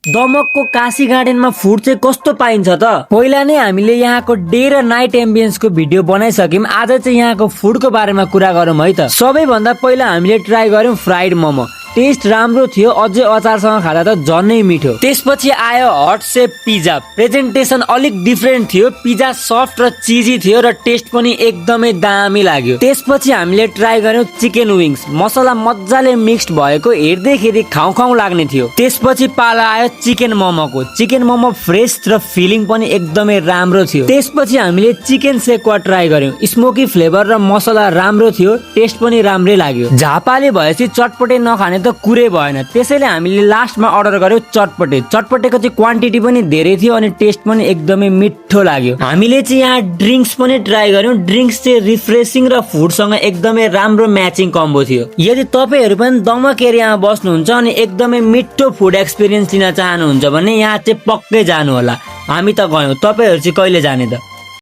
दमकको काशी गार्डनमा फुड चाहिँ कस्तो पाइन्छ त? पहिला नै हामीले यहाँको डे र नाइट एम्बियन्सको भिडियो बनाइसक्यौं। आज चाहिँ यहाँको फुडको बारेमा कुरा गरौँ है त। सबैभन्दा पहिला हामीले ट्राई गर्यौं फ्राइड मोमो। टेस्ट राम्रो थियो, अझै अचारसँग खाँदा त झनै मिठो। त्यसपछि आयो हट सेप पिज्जा। प्रेजेन्टेसन अलिक डिफरेन्ट थियो, पिज्जा सफ्ट र चिजी थियो र टेस्ट पनि एकदमै दामी लाग्यो। त्यसपछि हामीले ट्राई गर्यौं चिकन विङ्स। मसला मजाले मिक्स्ड भएको, हेर्दैखेरि खाउँ खाउँ लाग्ने थियो। त्यसपछि पाला आयो चिकन मोमोको। चिकन मोमो फ्रेस र फिलिङ पनि एकदमै राम्रो थियो। त्यसपछि हामीले चिकन सेक्वा ट्राई गर्यौं। स्मोकी फ्लेभर र मसला राम्रो थियो, टेस्ट पनि राम्रै लाग्यो। झापाले भएपछि चटपटे नखाने त कुरै भएन, त्यसैले हामीले लास्टमा अर्डर गर्यौं चटपटे। चटपटेको चाहिँ क्वान्टिटी पनि धेरै थियो अनि टेस्ट पनि एकदमै मिठो लाग्यो। हामीले चाहिँ यहाँ ड्रिङ्क्स पनि ट्राई गर्यौं। ड्रिङ्क्स चाहिँ रिफ्रेसिङ र फुडसँग एकदमै राम्रो म्याचिङ कम्बो थियो। यदि तपाईहरु पनि दमक एरियामा बस्नुहुन्छ अनि एकदमै मिठो फुड एक्सपिरियन्स लिन चाहनुहुन्छ भने यहाँ चाहिँ पक्कै जानु होला। हामी त गयौं, तपाईहरु चाहिँ कहिले जाने त?